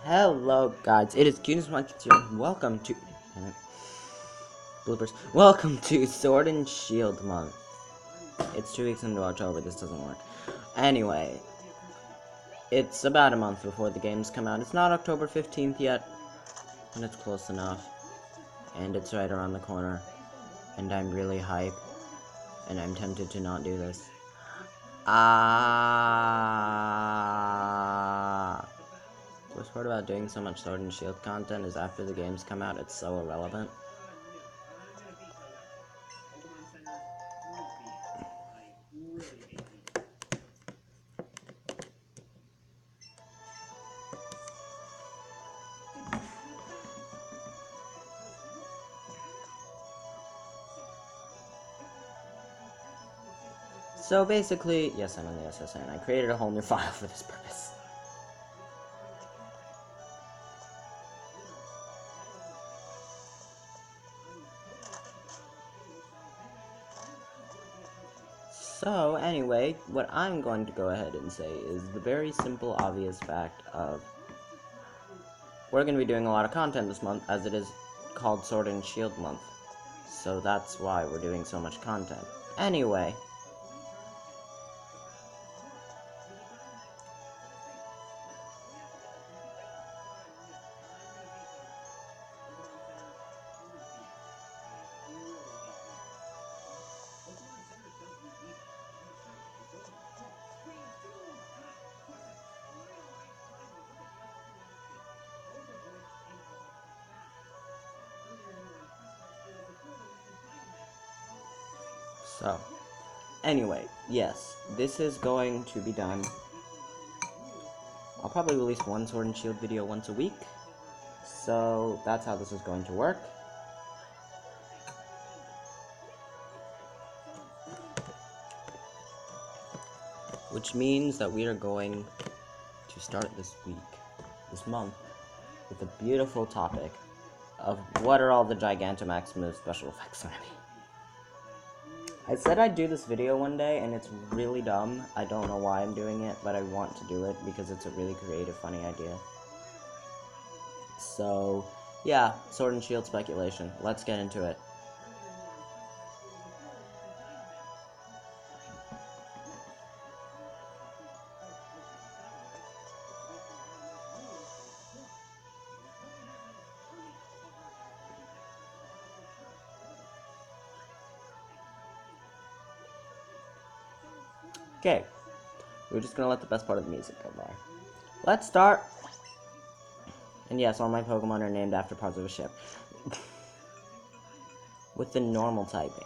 Hello guys, it is Cuteness1 here. Welcome to damn it, bloopers. Welcome to Sword and Shield month. It's 2 weeks into October, this doesn't work. Anyway, it's about a month before the games come out. It's not October 15th yet, but it's close enough. And it's right around the corner. And I'm really hype. And I'm tempted to not do this. The worst part about doing so much Sword and Shield content is after the games come out, it's so irrelevant. So basically, yes, I'm in the SSN. I created a whole new file for this purpose. So, anyway, what I'm going to go ahead and say is the very simple, obvious fact of we're going to be doing a lot of content this month, as it is called Sword and Shield month. So that's why we're doing so much content. Anyway. So, anyway, yes, this is going to be done. I'll probably release one Sword and Shield video once a week. So, that's how this is going to work. Which means that we are going to start this month, with a beautiful topic of what are all the Dynamax moves special effects going to be. I said I'd do this video one day, and it's really dumb. I don't know why I'm doing it, but I want to do it because it's a really creative, funny idea. So, yeah, Sword and Shield speculation. Let's get into it. Okay, we're just gonna let the best part of the music go by. Let's start. And yes, all my Pokemon are named after parts of a ship. With the normal typing.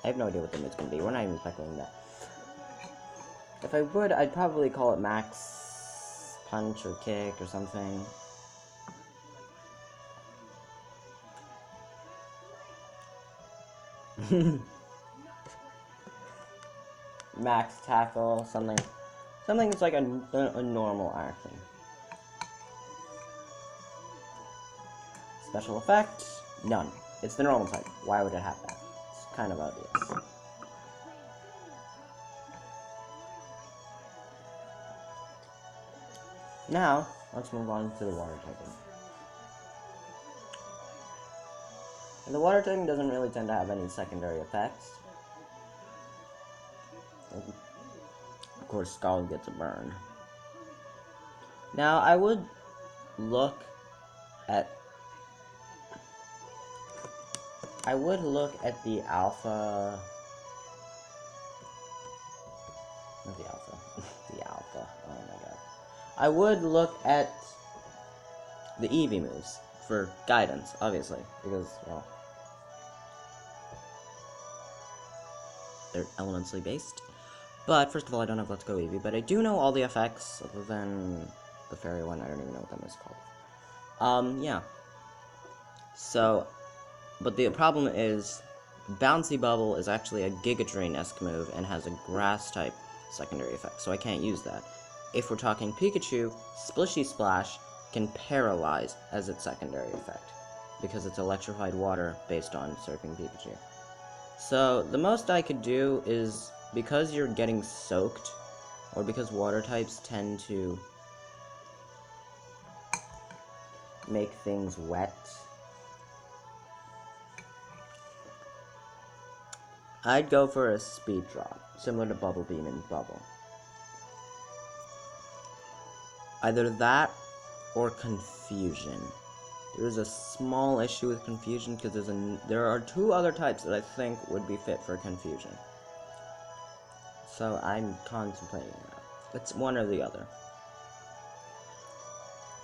I have no idea what the move's gonna be. We're not even speculating that. If I would, I'd probably call it Max Punch or Kick or something. Max Tackle, something that's like a normal action. Special effect? None. It's the normal type. Why would it have that? It's kind of obvious. Now, let's move on to the water typing. And the water typing doesn't really tend to have any secondary effects. Of course, Scald gets a burn. Now, I would look at the alpha. Not the alpha. The alpha. Oh my god. I would look at the Eevee moves for guidance, obviously, because, well, they're elementally based. But, first of all, I don't have Let's Go Eevee, but I do know all the effects, other than the fairy one. I don't even know what that was called. Yeah. So, but the problem is, Bouncy Bubble is actually a Giga Drain-esque move and has a Grass-type secondary effect, so I can't use that. If we're talking Pikachu, Splishy Splash can paralyze as its secondary effect, because it's electrified water based on Surfing Pikachu. So, the most I could do is, because you're getting soaked or because water types tend to make things wet, I'd go for a speed drop, similar to Bubble Beam and Bubble. Either that or Confusion. There's a small issue with Confusion because there are two other types that I think would be fit for Confusion. So I'm contemplating that. It's one or the other.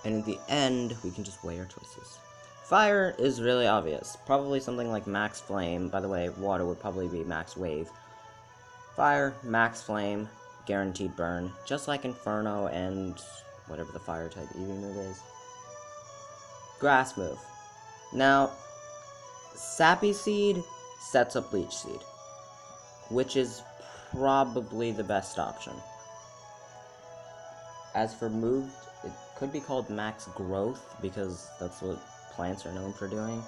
And at the end, we can just weigh our choices. Fire is really obvious. Probably something like Max Flame. By the way, water would probably be Max Wave. Fire, Max Flame, guaranteed burn. Just like Inferno and whatever the fire type Eevee move is. Grass move. Now, Sappy Seed sets up Leech Seed, which is probably the best option. As for move, it could be called Max Growth, because that's what plants are known for doing.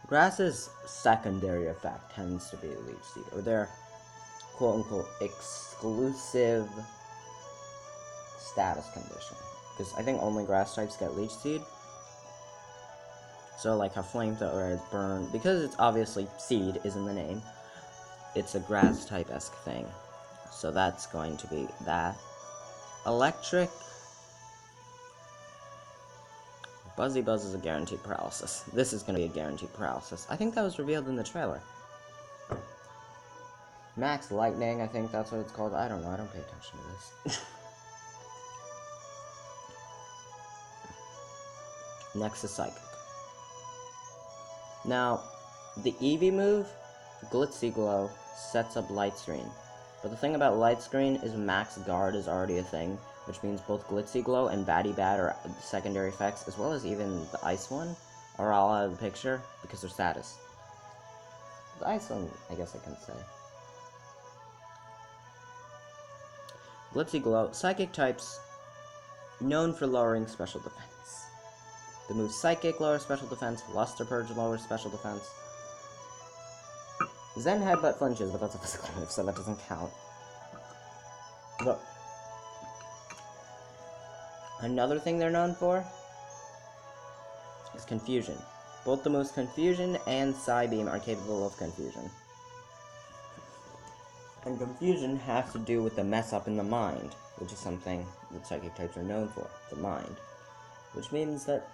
Grass's secondary effect tends to be Leech Seed, or their quote-unquote exclusive status condition. Because I think only grass types get Leech Seed. So like how Flamethrower is Burn, because it's obviously Seed is in the name, it's a grass type-esque thing. So that's going to be that. Electric. Buzzy Buzz is a guaranteed paralysis. This is going to be a guaranteed paralysis. I think that was revealed in the trailer. Max Lightning, I think that's what it's called. I don't know, I don't pay attention to this. Next is Psychic. Now, the Eevee move, Glitzy Glow, sets up Light Screen. But the thing about Light Screen is Max Guard is already a thing, which means both Glitzy Glow and Batty Bat are secondary effects, as well as even the Ice one, are all out of the picture, because they're status. The Ice one, I guess I can say. Glitzy Glow, Psychic types, known for lowering special defense. The move Psychic lowers special defense, Luster Purge lowers special defense. Zen Headbutt flinches, but that's a physical move, so that doesn't count. But another thing they're known for is Confusion. Both the moves Confusion and Psybeam are capable of Confusion. And Confusion has to do with the mess up in the mind, which is something that Psychic types are known for, the mind. Which means that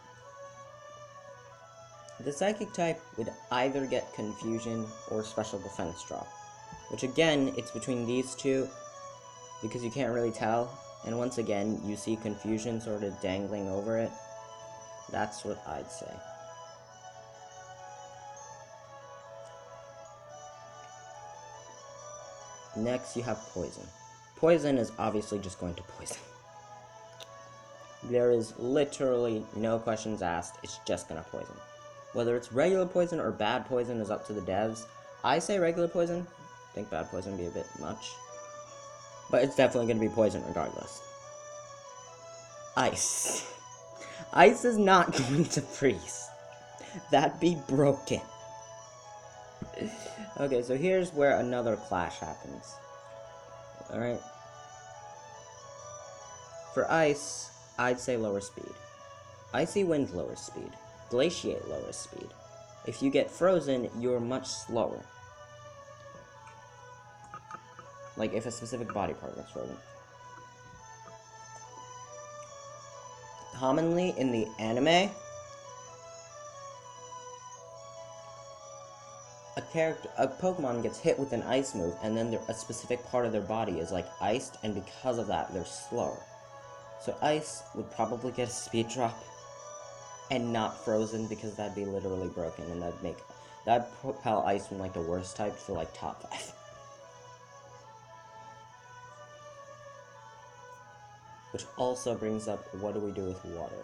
the Psychic type would either get Confusion or Special Defense drop. Which again, it's between these two, because you can't really tell. And once again, you see Confusion sort of dangling over it. That's what I'd say. Next, you have Poison. Poison is obviously just going to poison. There is literally no questions asked, it's just gonna poison. Whether it's regular poison or bad poison is up to the devs. I say regular poison. I think bad poison would be a bit much. But it's definitely going to be poison regardless. Ice. Ice is not going to freeze. That'd be broken. Okay, so here's where another clash happens. Alright. For Ice, I'd say lower speed. Icy Wind lowers speed. Glaciate lowers speed. If you get frozen, you're much slower. Like if a specific body part gets frozen. Commonly in the anime, a Pokemon gets hit with an ice move, and then a specific part of their body is like iced, and because of that, they're slower. So Ice would probably get a speed drop. And not frozen, because that'd be literally broken, and that'd propel Ice from like the worst type to like top 5. Which also brings up, what do we do with water?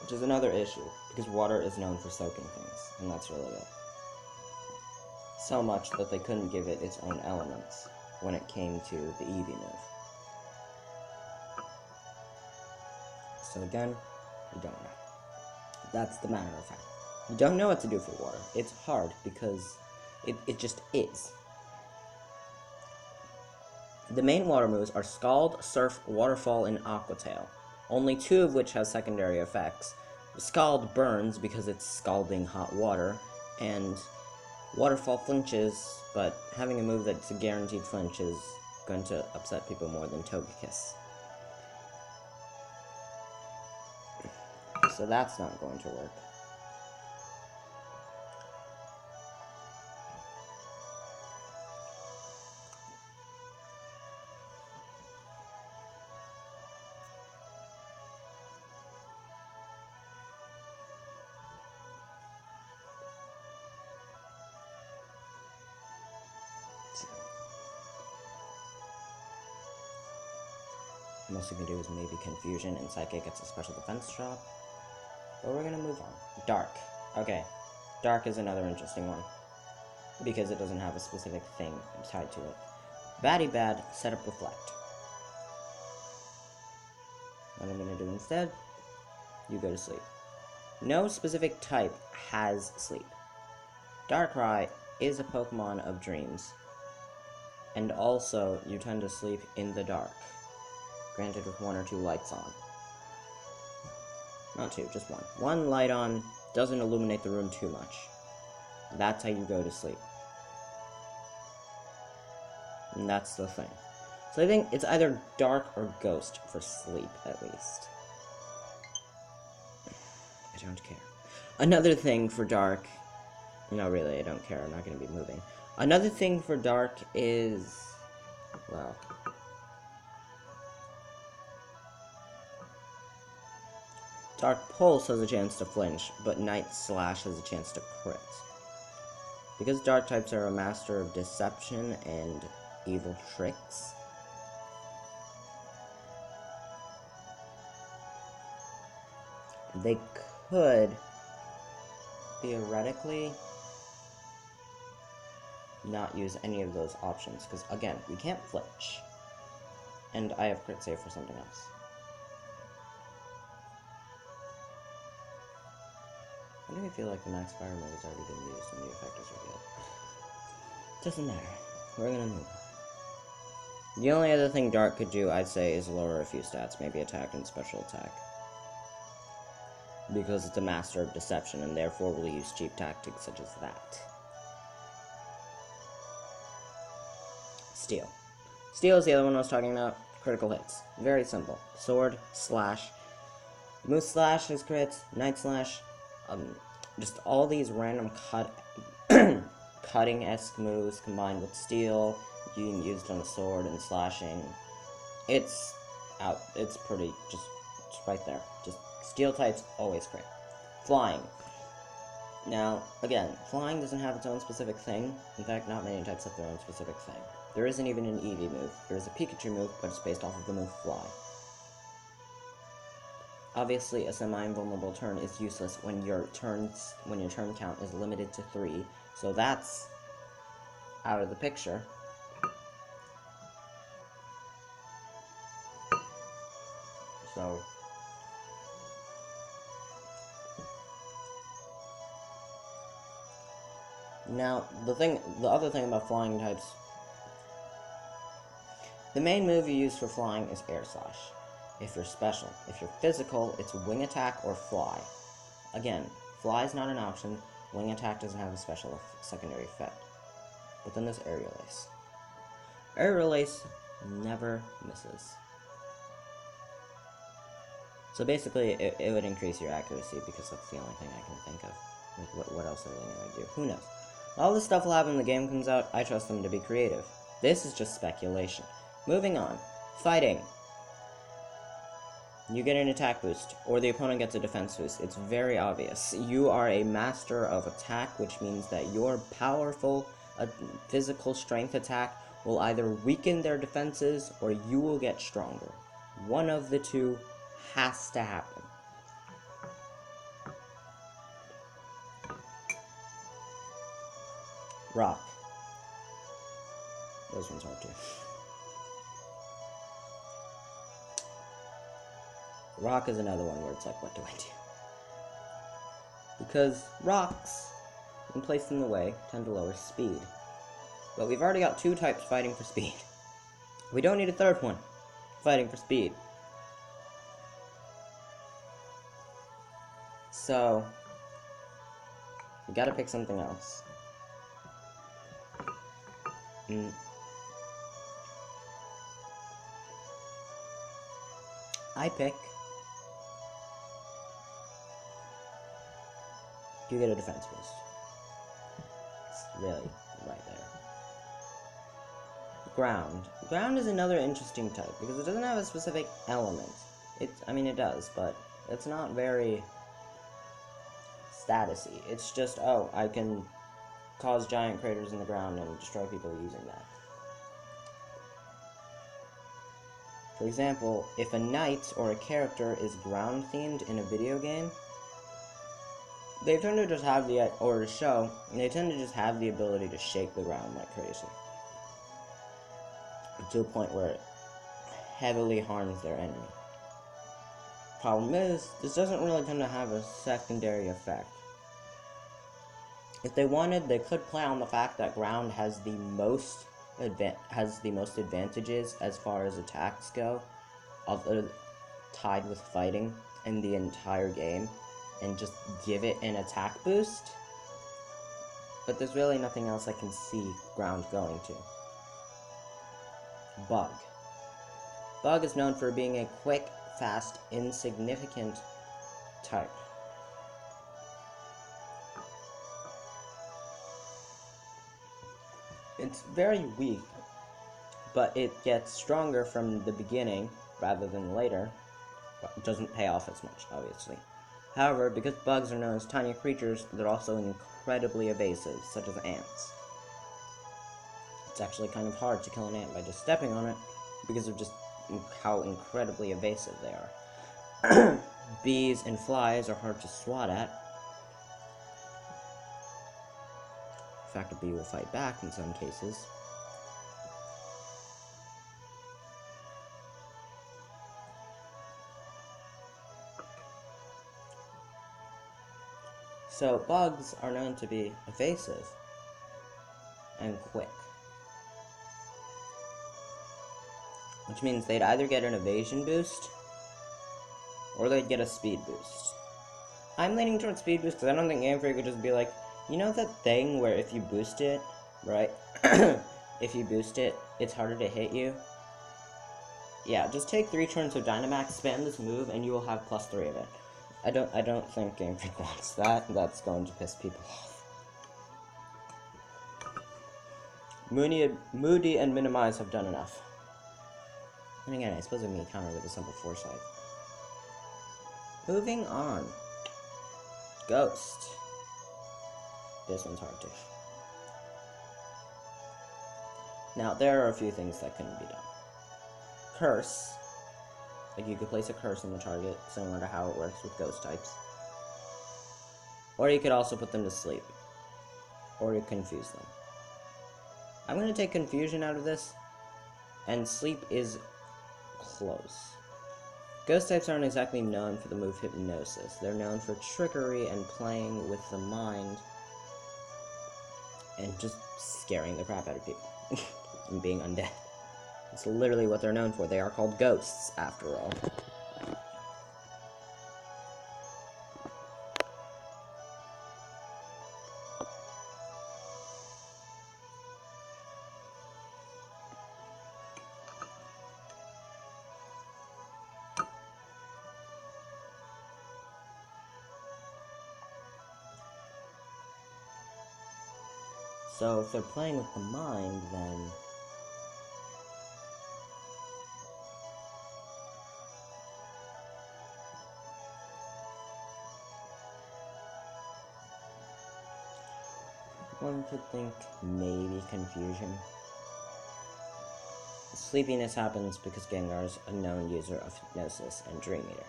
Which is another issue, because water is known for soaking things, and that's really it. So much that they couldn't give it its own elements when it came to the Eevee move. So again, we don't know. That's the matter of fact. You don't know what to do for water. It's hard because it just is. The main water moves are Scald, Surf, Waterfall, and Aqua Tail, only 2 of which have secondary effects. Scald burns because it's scalding hot water, and Waterfall flinches, but having a move that's a guaranteed flinch is going to upset people more than Togekiss. So that's not going to work. Most we can do is maybe Confusion, and Psychic gets a special defense drop. But we're gonna move on. Dark. Okay. Dark is another interesting one, because it doesn't have a specific thing tied to it. Batty Bad, set up Reflect. What I'm gonna do instead, you go to sleep. No specific type has sleep. Darkrai is a Pokemon of dreams, and also you tend to sleep in the dark, granted with 1 or 2 lights on. Not 2, just 1. 1 light on doesn't illuminate the room too much. That's how you go to sleep. And that's the thing. So I think it's either dark or ghost for sleep, at least. I don't care. Another thing for dark... No, really, I don't care. I'm not going to be moving. Another thing for dark is... Well... Dark Pulse has a chance to flinch, but Night Slash has a chance to crit. Because dark types are a master of deception and evil tricks, they could theoretically not use any of those options, because again, we can't flinch, and I have crit save for something else. Why do I feel like the Max Fire mode has already been used and the effect is revealed? Doesn't matter. We're gonna move on. The only other thing Dark could do, I'd say, is lower a few stats, maybe attack and special attack. Because it's a master of deception, and therefore will use cheap tactics such as that. Steel. Steel is the other one I was talking about. Critical hits. Very simple. Sword, Slash. Moose Slash has crits, Night Slash, just all these random cutting-esque moves combined with steel, being used on the sword and slashing. It's pretty, just right there. Just steel types, always crit. Flying. Now, again, flying doesn't have its own specific thing. In fact, not many types have their own specific thing. There isn't even an Eevee move. There is a Pikachu move, but it's based off of the move Fly. Obviously, a semi-invulnerable turn is useless when your turn count is limited to 3, so that's out of the picture. So now the other thing about flying types, the main move you use for flying is Air Slash. If you're special. If you're physical, it's Wing Attack or Fly. Again, Fly is not an option. Wing Attack doesn't have a special secondary effect. But then there's Aerial Ace. Aerial Ace never misses. So basically, it would increase your accuracy because that's the only thing I can think of. Like, what else are they going to do? Who knows? All this stuff will happen when the game comes out. I trust them to be creative. This is just speculation. Moving on. Fighting. You get an attack boost, or the opponent gets a defense boost. It's very obvious. You are a master of attack, which means that your powerful physical strength attack will either weaken their defenses, or you will get stronger. One of the two has to happen. Rock. Those ones hard too. Rock is another one where it's like, what do I do? Because rocks, when placed in the way, tend to lower speed. But we've already got 2 types fighting for speed. We don't need a 3rd one fighting for speed. So, we gotta pick something else. I pick... You get a defense boost. It's really right there. Ground. Ground is another interesting type, because it doesn't have a specific element. I mean, it does, but it's not very statusy. It's just, oh, I can cause giant craters in the ground and destroy people using that. For example, if a knight or a character is ground themed in a video game, they tend to just have or a show, and they tend to just have the ability to shake the ground like crazy. To a point where it heavily harms their enemy. Problem is, this doesn't really tend to have a secondary effect. If they wanted, they could play on the fact that ground has the most advantages as far as attacks go, tied with fighting in the entire game, and just give it an attack boost. But there's really nothing else I can see ground going to. Bug. Bug is known for being a quick, fast, insignificant type. It's very weak, but it gets stronger from the beginning rather than later. But it doesn't pay off as much, obviously. However, because bugs are known as tiny creatures, they're also incredibly evasive, such as ants. It's actually kind of hard to kill an ant by just stepping on it, because of just how incredibly evasive they are. Bees and flies are hard to swat at. In fact, a bee will fight back in some cases. So, bugs are known to be evasive and quick. Which means they'd either get an evasion boost, or they'd get a speed boost. I'm leaning towards speed boost because I don't think Game Freak would just be like, you know that thing where if you boost it, right? If you boost it, it's harder to hit you? Yeah, just take 3 turns of Dynamax, spam this move, and you will have +3 of it. I don't think Game Freak wants that. That's going to piss people off. Moody and Minimize have done enough. And again, I suppose I can counter with a simple foresight. Moving on. Ghost. This one's hard too. Now, there are a few things that couldn't be done. Curse. Like, you could place a curse on the target, similar to how it works with ghost types. Or you could also put them to sleep. Or you confuse them. I'm going to take confusion out of this, and sleep is close. Ghost types aren't exactly known for the move hypnosis. They're known for trickery and playing with the mind, and just scaring the crap out of people, and being undead. It's literally what they're known for. They are called ghosts, after all. So if they're playing with the mind, then one could think maybe confusion. Sleepiness happens because Gengar's a known user of hypnosis and Dream Eater.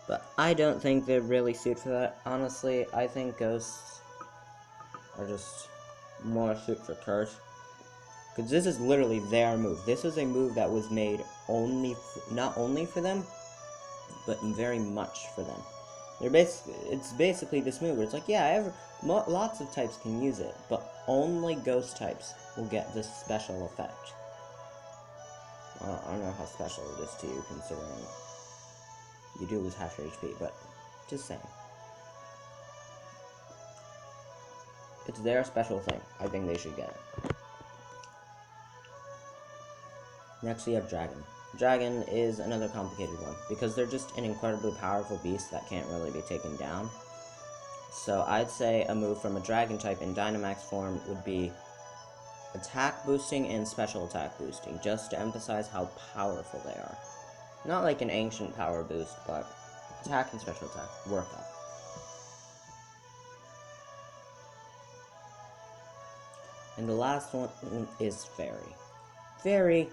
But I don't think they're really suited for that. Honestly, I think ghosts are just more suited for Curse. Because this is literally their move. This is a move that was made not only for them, but very much for them. It's basically this move where it's like, yeah, lots of types can use it, but only ghost types will get this special effect. Well, I don't know how special it is to you, considering you do lose half your HP, but just saying. It's their special thing. I think they should get it. Next we have Dragon. Dragon is another complicated one, because they're just an incredibly powerful beast that can't really be taken down. So I'd say a move from a Dragon type in Dynamax form would be attack boosting and special attack boosting, just to emphasize how powerful they are. Not like an ancient power boost, but attack and special attack work up. And the last one is Fairy. Fairy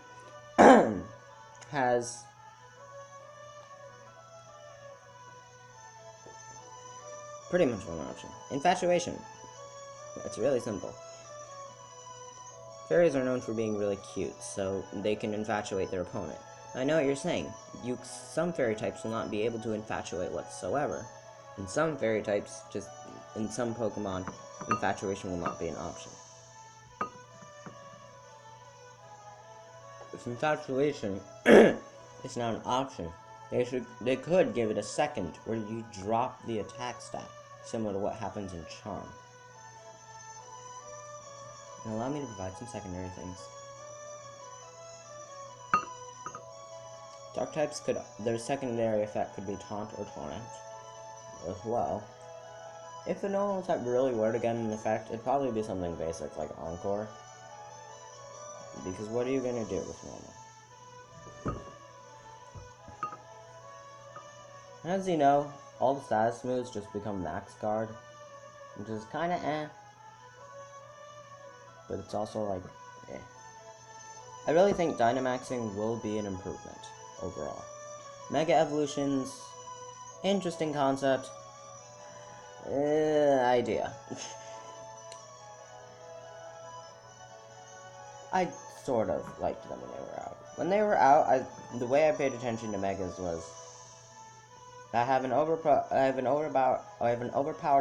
has pretty much one option. Infatuation. It's really simple. Fairies are known for being really cute, so they can infatuate their opponent. I know what you're saying. Some fairy types will not be able to infatuate whatsoever. In some fairy types, in some Pokemon, infatuation will not be an option. If infatuation is not an option, they could give it a second where you drop the attack stat, similar to what happens in Charm. And allow me to provide some secondary things. Dark types their secondary effect could be Taunt or Torrent as well. If the normal type really were to get an effect, it'd probably be something basic like Encore. Because what are you gonna do with normal? As you know, all the status moves just become Max Guard, which is kinda eh. But it's also like, eh. I really think Dynamaxing will be an improvement, overall. Mega Evolutions, interesting concept, idea. I sort of liked them when they were out. When they were out, the way I paid attention to Megas was, I have an overpowered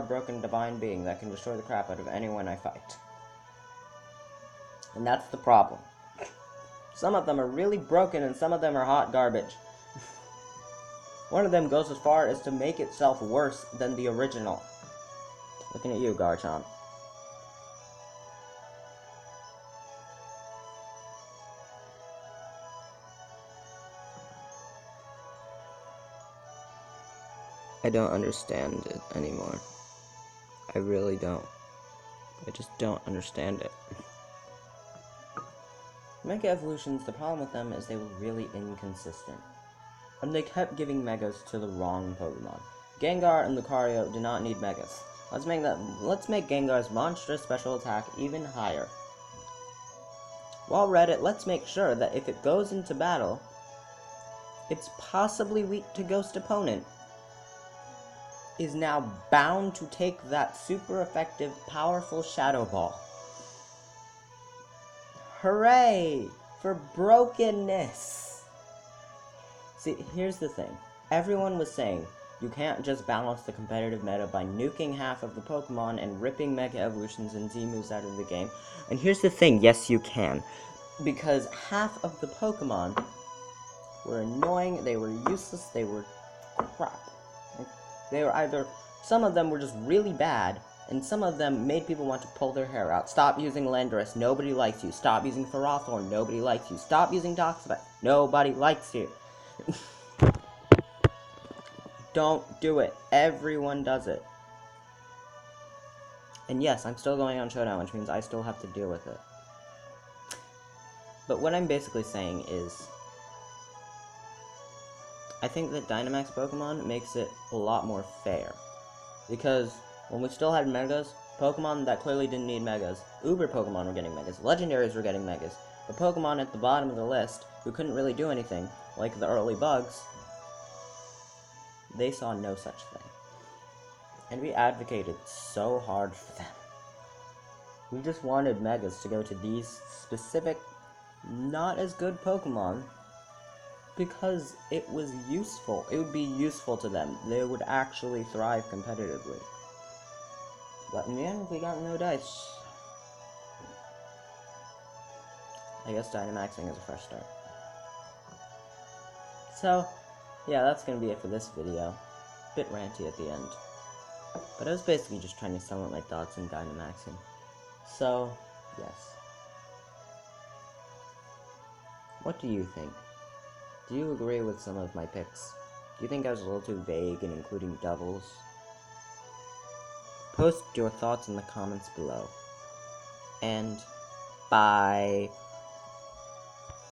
broken divine being that can destroy the crap out of anyone I fight. And that's the problem. Some of them are really broken and some of them are hot garbage. One of them goes as far as to make itself worse than the original. Looking at you, Garchomp. I don't understand it anymore. I really don't. I just don't understand it. Mega Evolutions, the problem with them is they were really inconsistent. And they kept giving Megas to the wrong Pokemon. Gengar and Lucario do not need Megas. Let's make Gengar's monstrous special attack even higher. While we're at it, let's make sure that if it goes into battle, its possibly weak to Ghost opponent is now bound to take that super effective, powerful Shadow Ball. Hooray! For brokenness! See, here's the thing. Everyone was saying, you can't just balance the competitive meta by nuking half of the Pokemon and ripping Mega Evolutions and Z-moves out of the game. And here's the thing, yes you can. Because half of the Pokemon were annoying, they were useless, they were crap. They were either, some of them were just really bad, and some of them made people want to pull their hair out. Stop using Landorus, nobody likes you. Stop using Ferrothorn, nobody likes you. Stop using Toxapex, nobody likes you. Don't do it. Everyone does it. And yes, I'm still going on Showdown, which means I still have to deal with it. But what I'm basically saying is, I think that Dynamax Pokemon makes it a lot more fair. Because when we still had Megas, Pokemon that clearly didn't need Megas, Uber Pokemon were getting Megas, Legendaries were getting Megas, but Pokemon at the bottom of the list, who couldn't really do anything, like the early bugs, they saw no such thing. And we advocated so hard for them. We just wanted Megas to go to these specific, not as good Pokemon because it was useful. It would be useful to them. They would actually thrive competitively. But in the end, we got no dice. I guess Dynamaxing is a fresh start. So, yeah, that's gonna be it for this video. Bit ranty at the end. But I was basically just trying to sum up my thoughts on Dynamaxing. So, yes. What do you think? Do you agree with some of my picks? Do you think I was a little too vague in including doubles? Post your thoughts in the comments below. And bye.